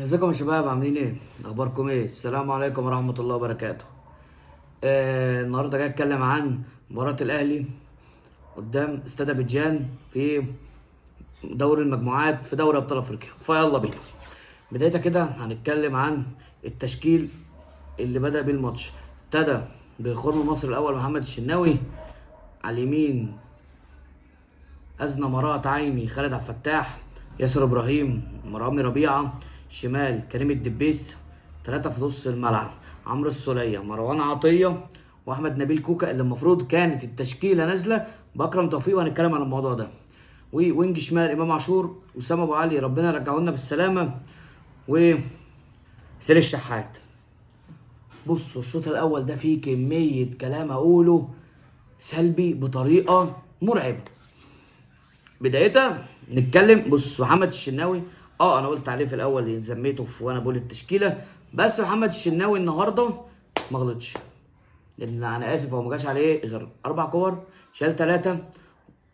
ازيكم يا شباب؟ عاملين ايه؟ اخباركم ايه؟ السلام عليكم ورحمة الله وبركاته. النهارده جاي اتكلم عن مباراة الاهلي قدام استاد ابيجان في دوري المجموعات في دوري ابطال افريقيا. فيلا بينا. بداية كده هنتكلم عن التشكيل اللي بدأ بيه الماتش. ابتدى بخرم مصر الاول محمد الشناوي، على اليمين أزنة مرات عيني خالد عبد الفتاح، ياسر إبراهيم، رامي ربيعة، شمال كريم الدبيس، ثلاثة في نص الملعب عمرو السولية، مروان عطية، وأحمد نبيل كوكا، اللي المفروض كانت التشكيلة نازلة بأكرم توفيق، وهنتكلم عن الموضوع ده. ووينج شمال إمام عاشور، وسام أبو علي ربنا يرجعه لنا بالسلامة، وسير الشحات. بصوا الشوط الأول ده فيه كمية كلام أقوله سلبي بطريقة مرعبة. بدايتها نتكلم. بص، محمد الشناوي انا قلت عليه في الاول، زميته وانا بقول التشكيله، بس محمد الشناوي النهارده ما غلطش، لان انا اسف هو ما جاش عليه غير 4 كور، شال 3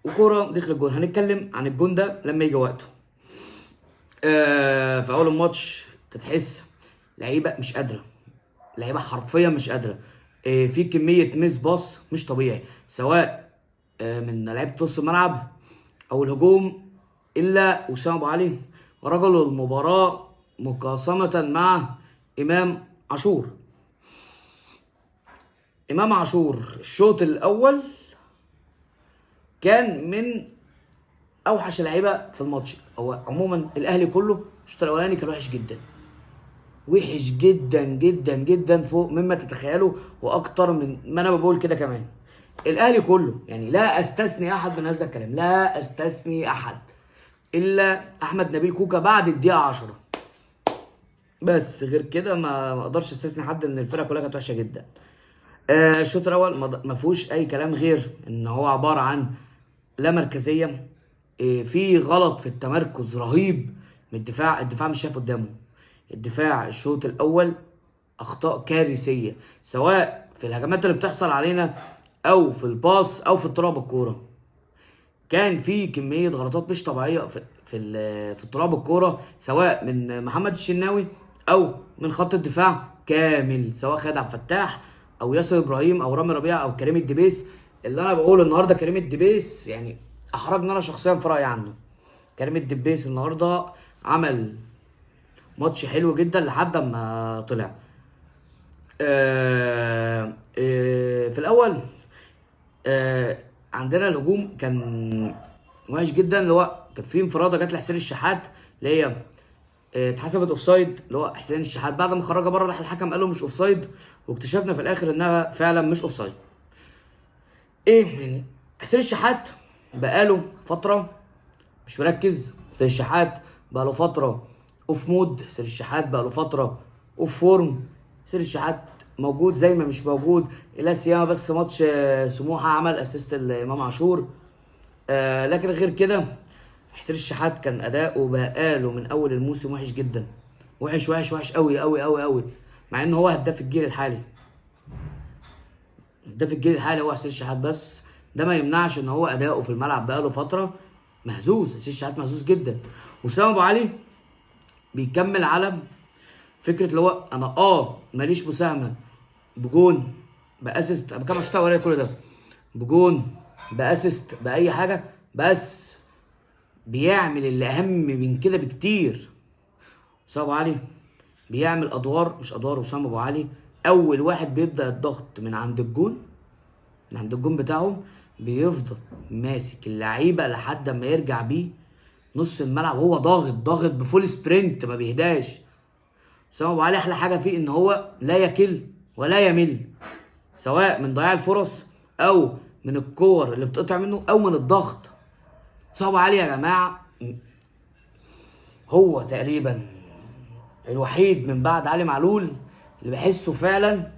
وكوره دخل الجون. هنتكلم عن الجون ده لما يجي وقته. في اول الماتش تتحس لعيبه مش قادره، لعيبه حرفيا مش قادره. في كميه ميس باص مش طبيعي، سواء من لعيبه نص الملعب او الهجوم، الا وسام ابو علي رجل المباراه مقاسمه مع امام عاشور. امام عاشور الشوط الاول كان من اوحش اللعيبه في الماتش. هو عموما الاهلي كله الشوط الاولاني كان وحش جدا، وحش جدا جدا جدا فوق مما تتخيلوا، واكتر من ما انا بقول كده كمان. الاهلي كله، يعني لا استثني احد من هذا الكلام، لا استثني احد الا احمد نبيل كوكا بعد الدقيقه 10. بس غير كده ما اقدرش استثني حد، ان الفرقه كلها كانت وحشه جدا. الشوط الاول ما فيهوش اي كلام غير ان هو عباره عن لا مركزيه. في غلط في التمركز رهيب من الدفاع مش شايف قدامه. الدفاع الشوط الاول اخطاء كارثيه، سواء في الهجمات اللي بتحصل علينا او في الباص او في اضطراب الكوره. كان في كميه غلطات مش طبيعيه في اضطراب الكوره، سواء من محمد الشناوي او من خط الدفاع كامل، سواء خالد عبد الفتاح او ياسر ابراهيم او رامي ربيعه او كريم الدبيس. اللي انا بقول النهارده كريم الدبيس يعني احرجني انا شخصيا في رايي عنه. كريم الدبيس النهارده عمل ماتش حلو جدا لحد ما طلع. في الاول آه عندنا الهجوم كان وحش جدا، اللي هو كان في انفراده جت لحسين الشحات، اللي هي اتحسبت اوفسايد، اللي هو حسين الشحات بعد ما خرجها بره راح الحكم قال له مش اوفسايد، واكتشفنا في الاخر انها فعلا مش اوفسايد. يعني حسين الشحات بقاله فتره مش مركز. حسين الشحات بقاله فتره اوف مود. حسين الشحات بقاله فتره اوف فورم. حسين الشحات موجود زي ما مش موجود، لا سيما بس ماتش سموحه عمل اسيست لامام عاشور. لكن غير كده حسين الشحات كان اداؤه بقاله من اول الموسم وحش جدا، وحش وحش وحش قوي قوي قوي قوي، مع ان هو هداف الجيل الحالي. هداف الجيل الحالي هو حسين الشحات، بس ده ما يمنعش ان هو اداؤه في الملعب بقاله فتره مهزوز. حسين الشحات مهزوز جدا. وسام ابو علي بيكمل على فكره اللي هو انا ماليش مساهمه بجون، باسيست، انا بكمل الشوط الاولاني كل ده بجون، باسيست، باي حاجه، بس بيعمل اللي اهم من كده بكتير. وسام ابو علي بيعمل ادوار مش ادوار. وسام ابو علي اول واحد بيبدا الضغط من عند الجون، من عند الجون بتاعه، بيفضل ماسك اللعيبه لحد ما يرجع بيه نص الملعب، وهو ضاغط ضاغط بفول سبرنت ما بيهداش. وسام ابو علي احلى حاجه فيه ان هو لا يكل ولا يمل، سواء من ضياع الفرص او من الكور اللي بتقطع منه او من الضغط. وسام ابو علي يا جماعه هو تقريبا الوحيد من بعد علي معلول اللي بحسه فعلا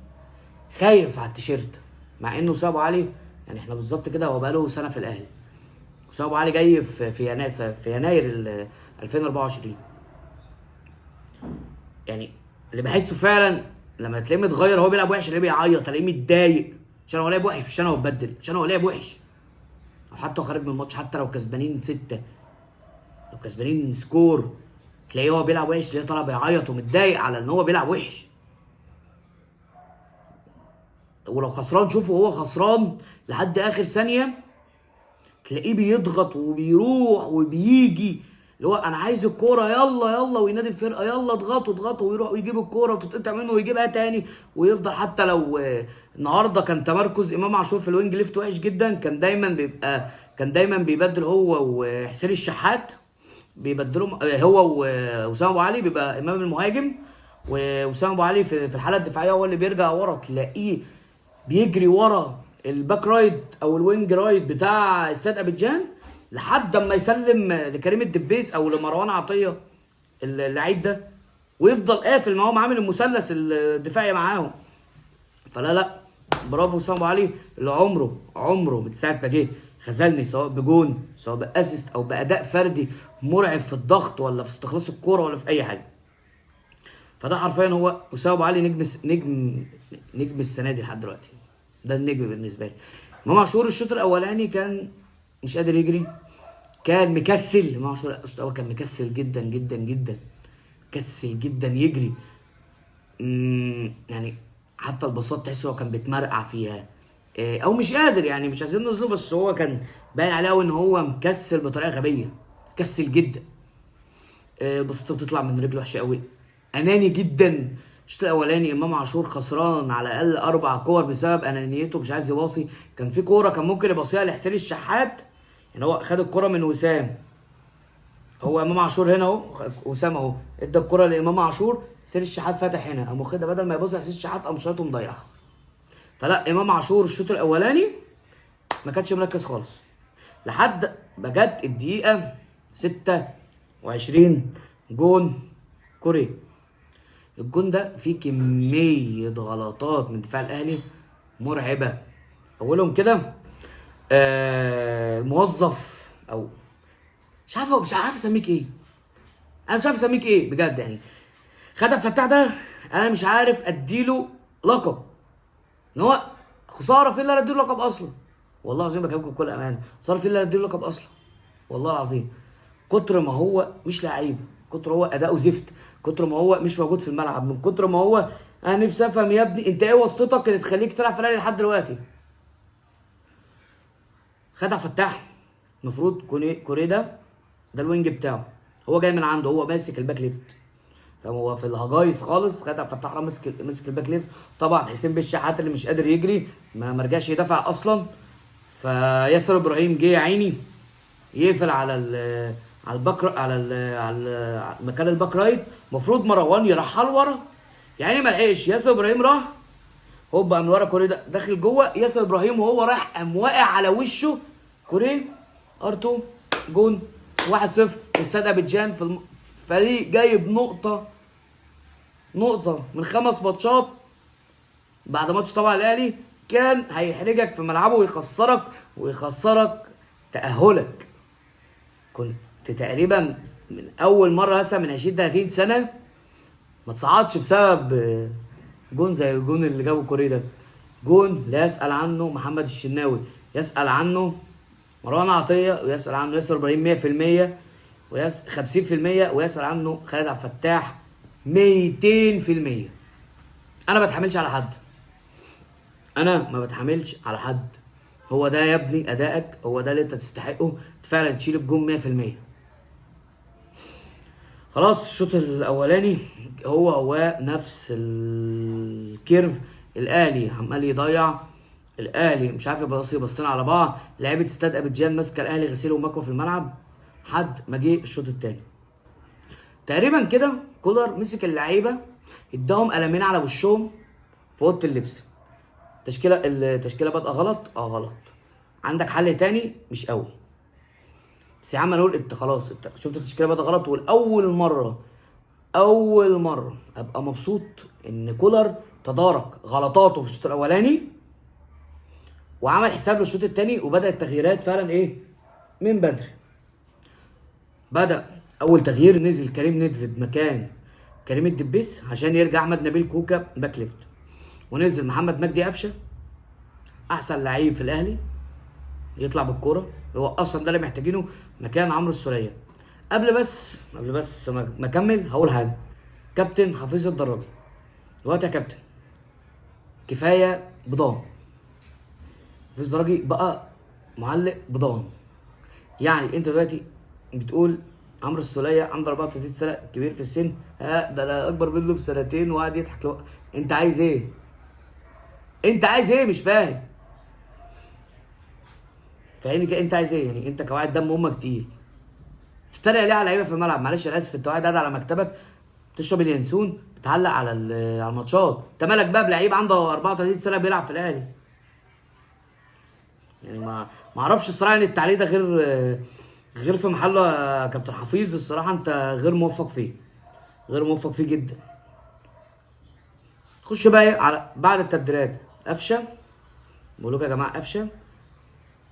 خايف على التيشيرت، مع انه وسام ابو علي يعني احنا بالظبط كده هو بقاله سنه في الاهلي. وسام ابو علي جاي في يناير 2024. يعني اللي بحسه فعلا لما تلاقيه متغير هو بيلعب وحش، تلاقيه بيعيط، تلاقيه متضايق عشان هو لعب وحش، مش عشان هو اتبدل، عشان هو لعب وحش. او حتى هو خارج من الماتش، حتى لو كسبانين 6، لو كسبانين سكور تلاقيه هو بيلعب وحش، تلاقيه طالع بيعيط ومتضايق على ان هو بيلعب وحش. ولو خسران شوفه هو خسران لحد اخر ثانيه، تلاقيه بيضغط وبيروح وبيجي، اللي هو انا عايز الكوره يلا يلا، وينادي الفرقه يلا اضغطوا اضغطوا، ويروح ويجيب الكوره وتتقطع منه ويجيبها تاني ويفضل. حتى لو النهارده كان تمركز امام عاشور في الوينج ليفت وحش جدا، كان دايما بيبدل هو وحسين الشحات، بيبدلهم هو واسامه ابو علي، بيبقى امام المهاجم واسامه ابو علي في الحاله الدفاعيه هو اللي بيرجع ورا. تلاقيه بيجري ورا الباك رايت او الوينج رايت بتاع استاد ابيجان لحد اما يسلم لكريم الدبيس او لمروان عطيه اللعيب ده، ويفضل قافل معاهم عامل المثلث الدفاعي معاهم. فلا لا، برافو اسامه ابو علي اللي عمره من ساعه ما جه خذلني، سواء بجون سواء باسيست او باداء فردي مرعب في الضغط ولا في استخلاص الكوره ولا في اي حاجه. فده حرفيا هو اسامه ابو علي، نجم السنه دي لحد دلوقتي، ده النجم بالنسبه لي. امام عاشور الشوط الاولاني كان مش قادر يجري، كان مكسل. امام عاشور الشوط الاول كان مكسل جدا جدا جدا، مكسل جدا يجري. يعني حتى الباصات تحس هو كان بيتمرقع فيها، او مش قادر، يعني مش عايزين نظلمه، بس هو كان باين عليه قوي ان هو مكسل بطريقه غبيه، مكسل جدا. الباصات بتطلع من رجله وحشه قوي، اناني جدا. الشوط الاولاني امام عاشور خسران على الاقل 4 كور بسبب انانيته، مش عايز يباصي. كان في كوره كان ممكن يباصيها لحسين الشحات، يعني هو خد الكوره من وسام، هو امام عاشور هنا اهو، وسام اهو ادى الكوره لامام عاشور، حسين الشحات فاتح هنا، قام واخدها بدل ما يباصي حسين الشحات قام شاطه مضيعها. فلا، امام عاشور الشوط الاولاني ما كانش مركز خالص لحد ما جت الدقيقه 26 جون كوري. الجون ده فيه كمية غلطات من دفاع الأهلي مرعبة. أولهم كده الموظف، أو مش عارف أسميك إيه، أنا مش عارف أسميك إيه بجد يعني. خدم فتاح ده أنا مش عارف أديله لقب، إن هو خسارة في اللي أديله لقب أصلا، والله العظيم بكلمكم بكل أمانة، خسارة في اللي أديله لقب أصلا، والله العظيم. كتر ما هو مش لعيب، كتر هو اداؤه زفت، كتر ما هو مش موجود في الملعب، من كتر ما هو. انا نفسي افهم يا ابني انت ايه واسطتك اللي تخليك تلعب في الاهلي لحد دلوقتي؟ خدع فتاح، المفروض كوري ده الوينج بتاعه، هو جاي من عنده، هو ماسك الباك ليفت، فهو في الهجايز خالص. خدع فتاح راح مسك الباك ليفت. طبعا حسين بالشحات اللي مش قادر يجري ما رجعش يدافع اصلا، فياسر ابراهيم جه يا عيني يقفل على الباك، على مكان الباك رايت. المفروض مروان يرحل ورا، يعني ما لحقش، ياسر ابراهيم راح هوبا من ورا كوري ده داخل جوه، ياسر ابراهيم وهو رايح قام واقع على وشه كوري، ارتو جون 1-0 استاد ابيجان. في الفريق جايب نقطة من 5 ماتشات بعد ماتش طبعا الاهلي، كان هيحرجك في ملعبه ويخسرك تأهلك. كنت تقريبا من اول مره مثلا من 20 30 سنه ما تصعدش بسبب جون زي الجون اللي جابه كوري ده. جون لا يسأل عنه محمد الشناوي، يسأل عنه مروان عطيه، ويسأل عنه ياسر ابراهيم 100%، 50%، ويسأل عنه خالد عبد الفتاح 200%. انا ما بتحملش على حد، انا ما بتحملش على حد. هو ده يا ابني ادائك، هو ده اللي انت تستحقه فعلا تشيل الجون 100%. خلاص الشوط الاولاني هو نفس الكيرف، الاهلي عمال يضيع، الاهلي مش عارف يبصي بصتين على بعض، لعيبه استاد ابيجان ماسكه الاهلي غسيل ومكوى في الملعب، لحد ما جه الشوط الثاني. تقريبا كده كولر مسك اللعيبه اداهم قلمين على وشهم في اوضه اللبس. التشكيله بادئه غلط، غلط، عندك حل تاني مش قوي، بس يا عم نقول انت خلاص انت شفت التشكيله بادئه غلط، اول مره ابقى مبسوط ان كولر تدارك غلطاته في الشوط الاولاني وعمل حساب للشوط الثاني، وبدا التغييرات فعلا من بدري. بدا اول تغيير نزل كريم ندفد مكان كريم الدبيس عشان يرجع احمد نبيل كوكا باك ليفت، ونزل محمد مجدي قفشه احسن لعيب في الاهلي يطلع بالكوره، هو اصلا ده اللي محتاجينه مكان عمرو السوليه. قبل بس ما اكمل هقول حاجه. كابتن حفيظ الدراجي دلوقتي يا كابتن، كفايه بضان. حفيظ الدراجي بقى معلق بضان. يعني انت دلوقتي بتقول عمرو السولية عنده 34 سنه، كبير في السن، ها ده انا اكبر منه بسنتين وقاعد يضحك انت عايز ايه؟ انت عايز ايه؟ مش فاهم. فاهمني كده؟ انت عايز ايه؟ يعني انت كواحد دم امك تقيل تتريق ليه على لعيبه في الملعب؟ معلش انا اسف، انت قاعد على مكتبك بتشرب اليانسون بتعلق على على الماتشات، انت مالك بقى بلعيب عنده 34 سنه بيلعب في الاهلي؟ يعني ما اعرفش الصراحه ان التعليق ده غير في محله يا كابتن حفيظ. الصراحه انت غير موفق فيه، غير موفق فيه جدا. خش بقى ايه على بعد التبديلات. قفشه، بقول لكم يا جماعه قفشه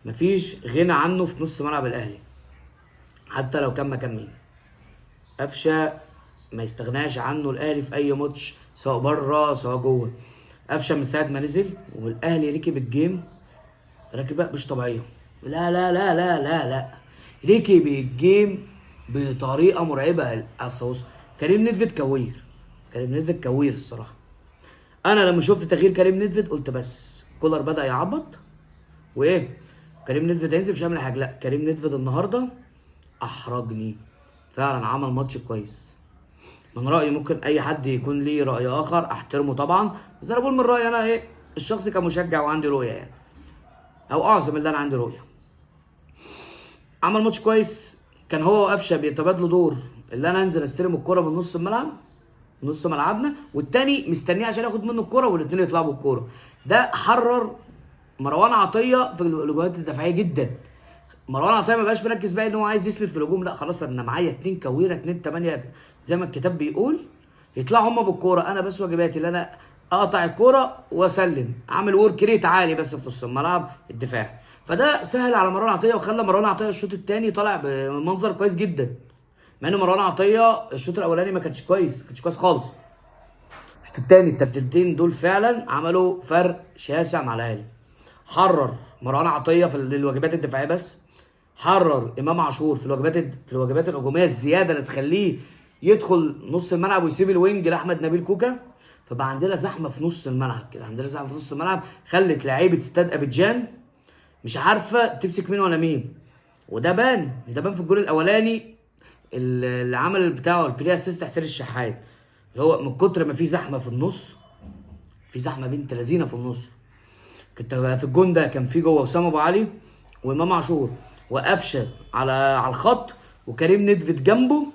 مفيش غنى عنه في نص ملعب الاهلي حتى لو كان مكان مين. قفشه ما يستغناش عنه الاهلي في اي ماتش سواء بره سواء جوه. قفشه من ساعه ما نزل والاهلي ركب الجيم ركبه مش طبيعيه. لا لا لا لا لا لا، ركب الجيم بطريقه مرعبه. اصل كريم نيدفيد كوير، كريم نيدفيد كوير الصراحه. انا لما شفت تغيير كريم نيدفيد قلت بس كولر بدا يعبط وايه، كريم نيدفيد هينزل مش هيعمل حاجه. لا، كريم نيدفيد النهارده احرجني فعلا، عمل ماتش كويس. من رايي ممكن اي حد يكون ليه راي اخر احترمه طبعا، بس انا بقول من رايي انا ايه الشخصي كمشجع وعندي رؤيه يعني، او اعظم اللي انا عندي رؤيه. عمل ماتش كويس. كان هو وقفشه بيتبادلوا دور اللي انا انزل استلم الكره من نص الملعب، نص ملعبنا، والتاني مستنيه عشان ياخد منه الكره والاثنين يطلعوا بالكوره. ده حرر مروان عطيه في الواجبات الدفاعيه جدا. مروان عطيه ما بقاش مركز بقى ان هو عايز يسند في الهجوم، لا خلاص انا معايا اتنين كويره 2 8 زي ما الكتاب بيقول، يطلعوا هما بالكوره. انا بس واجباتي اللي انا اقطع الكوره واسلم، اعمل ورك ريت عالي بس في نص الملعب الدفاع. فده سهل على مروان عطيه وخلى مروان عطيه الشوط الثاني طالع بمنظر كويس جدا. مع ان مروان عطيه الشوط الاولاني ما كانش كويس، ما كانش كويس خالص. الشوط الثاني التبديلتين دول فعلا عملوا فرق شاسع مع الاهلي. حرر مروان عطيه في الواجبات الدفاعيه بس، حرر امام عاشور في الواجبات الهجوميه الزياده اللي تخليه يدخل نص الملعب ويسيب الوينج لاحمد نبيل كوكا. فبقى عندنا زحمه في نص الملعب كده، عندنا زحمه في نص الملعب خلت لعيبه استاد ابيجان مش عارفه تمسك مين ولا مين. وده بان، ده بان في الجول الاولاني اللي عمل بتاعه البري اسيست حسين الشحات، اللي هو من كتر ما في زحمه في النص، في زحمه بنت لذينه في النص. كنت في الجون ده كان في جوه اسامه ابو علي وامام عاشور وقفشه على الخط وكريم نيدفيد جنبه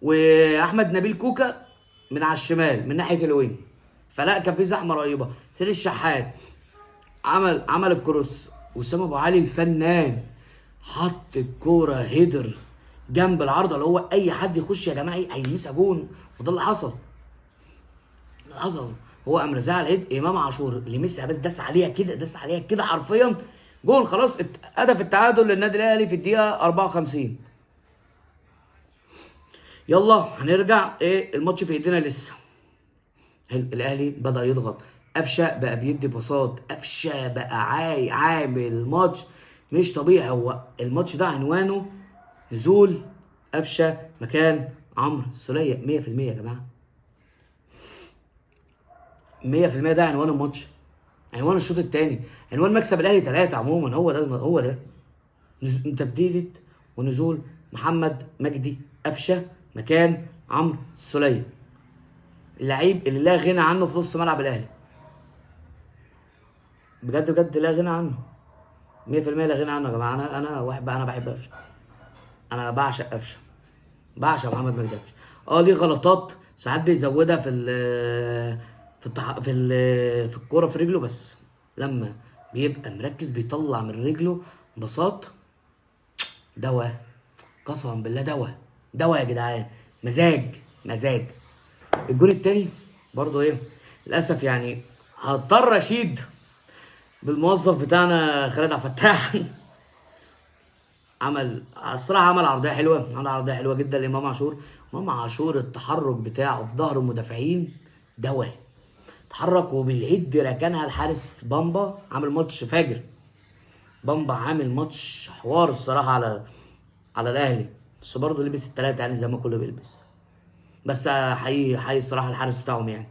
واحمد نبيل كوكا من على الشمال من ناحيه الوينج. فلا كان في زحمه رهيبه. سير الشحات عمل الكروس، واسامه ابو علي الفنان حط الكوره هيدر جنب العارضه اللي هو اي حد يخش يا جماعه هيلمسها جون. وده اللي حصل، ده اللي حصل. هو قام رزعها على ايد امام عاشور لمسها بس داس عليها كده، داس عليها كده حرفيا جول. خلاص هدف التعادل للنادي الاهلي في الدقيقه 54. يلا هنرجع ايه الماتش في ايدينا لسه. الاهلي بدا يضغط، قفشه بقى بيدي باصات، قفشه بقى عامل ماتش مش طبيعي. هو الماتش ده عنوانه نزول قفشه مكان عمرو السولية 100% يا جماعه، 100% ده عنوان الماتش، عنوان الشوط الثاني، عنوان مكسب الاهلي 3 عموما. هو ده تبديله ونزول محمد مجدي قفشه مكان عمرو السولية، اللعيب اللي لا غنى عنه في نص ملعب الاهلي. بجد بجد لا غنى عنه، 100% لا غنى عنه يا جماعه. انا بحب قفشه، انا بعشق قفشه، بعشق محمد مجدي قفشه. ليه غلطات ساعات بيزودها في الكوره في رجله، بس لما بيبقى مركز بيطلع من رجله بساط دواء، قسما بالله دواء يا جدعان، مزاج. الجون التاني برضه ايه للاسف يعني هضطر اشيد بالموظف بتاعنا خالد عبد الفتاح. الصراحه عمل عرضيه حلوه جدا لامام عاشور. امام عاشور التحرك بتاعه في ظهر المدافعين دواء، اتحرك وبالهيد ركنها الحارس بامبا، عامل ماتش فاجر. بامبا عامل ماتش حوار الصراحه على الاهلي. بس برضه لبس التلاتة يعني زي ما كله بيلبس. بس حقيقي الصراحه الحارس بتاعهم يعني.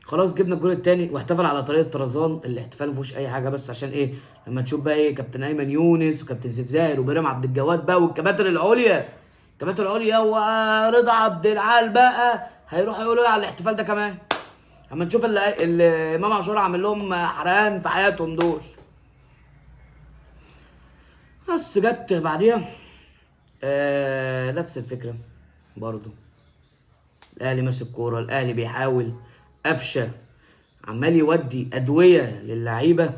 خلاص جبنا الجول التاني، واحتفل على طريقه طرزان. الاحتفال مفيهوش اي حاجه، بس عشان ايه؟ لما تشوف بقى ايه كابتن ايمن يونس وكابتن سيف زاهر وبيرام عبد الجواد بقى والكباتن العليا، الكباتن العليا ورضا عبد العال بقى هيروحوا يقولوا ايه على الاحتفال ده كمان. اما نشوف اللي امام عاشور عامل لهم حرقان في حياتهم دول. بس جت بعديها نفس الفكره برضو. الاهلي ماسك كوره، الاهلي بيحاول، قفشه عمال يودي ادويه للعيبه،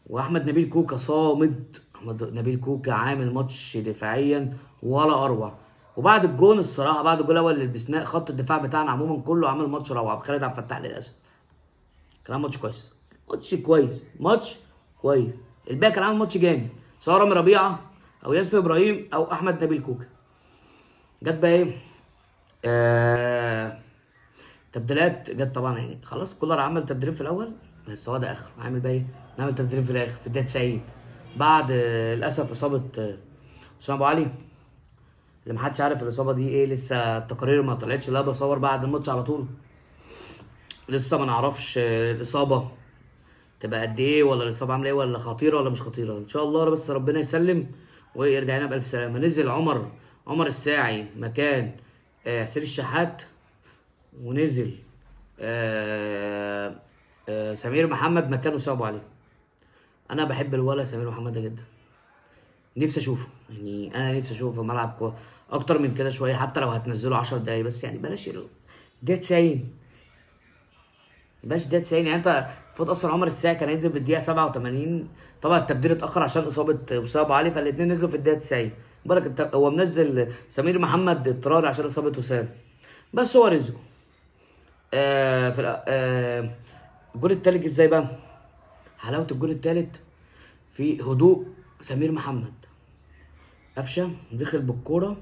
واحمد نبيل كوكا صامد. احمد نبيل كوكا عامل ماتش دفاعيا ولا اروع. وبعد الجون الصراحه، بعد الجول الاول اللي لبسناه، خط الدفاع بتاعنا عموما كله عامل ماتش روعه بخالد عبد الفتاح للاسف. كان ماتش كويس، ماتش كويس. الباقي كان عامل ماتش جامد، سواء رامي ربيعه او ياسر ابراهيم او احمد نبيل كوكا. جت بقى ايه؟ تبديلات جت طبعا يعني. خلاص كولر عمل تبديلين في الاول، بس هو ده اخر. عامل بقى ايه؟ نعمل تبديلين في الاخر في الدقيقه 90 بعد للاسف اصابه اسامه ابو علي، اللي محدش عارف الاصابه دي ايه. لسه التقارير ما طلعتش، لا بصور بعد الماتش على طول. لسه ما نعرفش الاصابه تبقى قد ايه، ولا الاصابه عامله ايه، ولا خطيره ولا مش خطيره. ان شاء الله بس ربنا يسلم ويرجع لنا بالف سلامه. نزل عمر الساعي مكان حسين الشحات، ونزل سمير محمد مكانه ابو علي. انا بحب الولا سمير محمد ده جدا، نفسي اشوفه يعني. انا نفسي اشوفه في ملعب اكتر من كده شويه، حتى لو هتنزله 10 دقايق بس يعني. بلاش دقيقه 90، بلاش دقيقه 90 يعني. انت المفروض اصلا عمر الساعي كان هينزل بالدقيقه 87. طبعا التبديل اتاخر عشان اصابه وسام ابو علي، فالاثنين نزلوا في الدقيقه 90. بالك انت هو منزل سمير محمد اضطراري عشان اصابه وسام، بس هو رزقه. في الجول التالت ازاي بقى؟ حلاوه الجول التالت في هدوء سمير محمد. قفشه دخل بالكوره،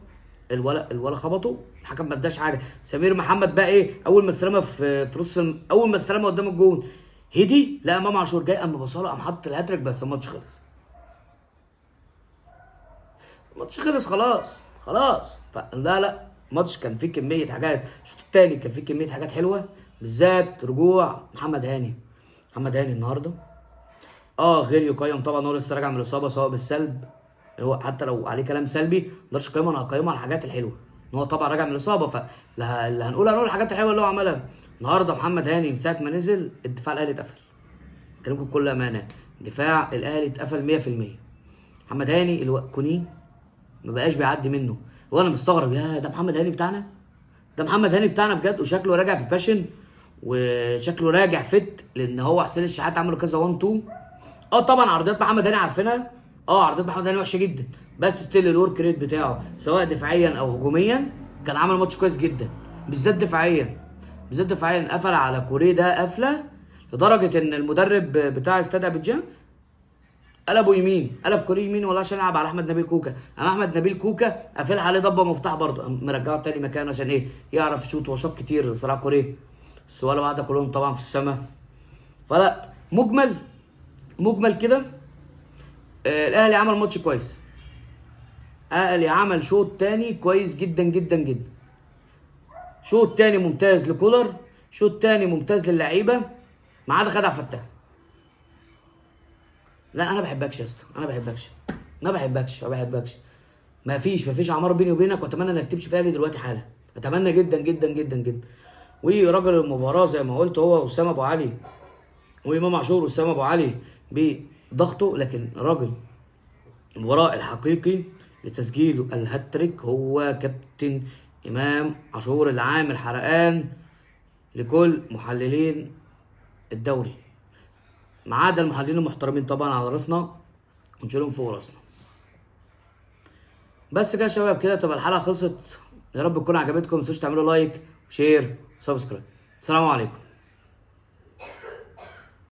الولا خبطه، الحكم ما اداش حاجه. سمير محمد بقى ايه؟ اول ما استلمها في نص اول ما استلمها قدام الجون هدي، لا امام عاشور جاي قام بصاله، قام حط الهاتريك. بس الماتش خلص، خلاص. لا الماتش كان فيه كميه حاجات. الشوط الثاني كان فيه كميه حاجات حلوه، بالذات رجوع محمد هاني النهارده. غير يقيم طبعا، هو لسه راجع من الاصابه سواء بالسلب. هو حتى لو عليه كلام سلبي ما اقدرش اقيمه، انا هقيمه على الحاجات الحلوه. ان هو طبعا راجع من الاصابه، فاللي هنقول الحاجات الحلوه اللي هو عملها النهارده. محمد هاني من ساعه ما نزل الدفاع الاهلي اتقفل. كلامكم بكل امانه، دفاع الاهلي اتقفل 100%. محمد هاني كوني ما بقاش بيعدي منه. وانا مستغرب، يا ده محمد هاني بتاعنا، ده محمد هاني بتاعنا بجد. وشكله راجع بباشن، وشكله راجع فت، لان هو حسين الشحات عملوا كذا 1 2. طبعا عرضيات محمد هاني عارفينها، عرضيات محمد هاني وحشه جدا، بس ستيل الورك ريت بتاعه سواء دفاعيا او هجوميا كان عامل ماتش كويس جدا. بالذات دفاعيا قفل على كوريه ده قفله، لدرجه ان المدرب بتاع استاد ابيجان قلب كوريه يمين والله عشان يلعب على احمد نبيل كوكا. اما احمد نبيل كوكا قافلها عليه ضبه مفتاح برضه، مرجعه تاني مكانه عشان ايه؟ يعرف يشوط. هو شاط كتير الصراحه كوريه، بس ولا واحده كلهم طبعا في السماء. فلا مجمل كده الاهلي عمل ماتش كويس. الاهلي عمل شوط تاني كويس جدا جدا جدا. شوط تاني ممتاز لكولر، شوط تاني ممتاز للعيبه، ما عدا خدع فتاح. لا انا بحبكش يا اسطى، ما بحبكش. ما فيش عمار بيني وبينك، واتمنى انك تمشي في الاهلي دلوقتي حالا. اتمنى جدا جدا جدا جدا. وراجل المباراه زي ما قلت هو وسام ابو علي وامام عاشور. وسام ابو علي بضغطه، لكن راجل المباراة الحقيقي لتسجيل الهاتريك هو كابتن امام عاشور، اللي عامل حرقان لكل محللين الدوري، ما عدا المحللين المحترمين طبعا على راسنا ونشيلهم فوق راسنا. بس كده يا شباب، كده تبقى الحلقه خلصت. يا رب تكون عجبتكم. متنسوش تعملوا لايك وشير وسبسكرايب. السلام عليكم.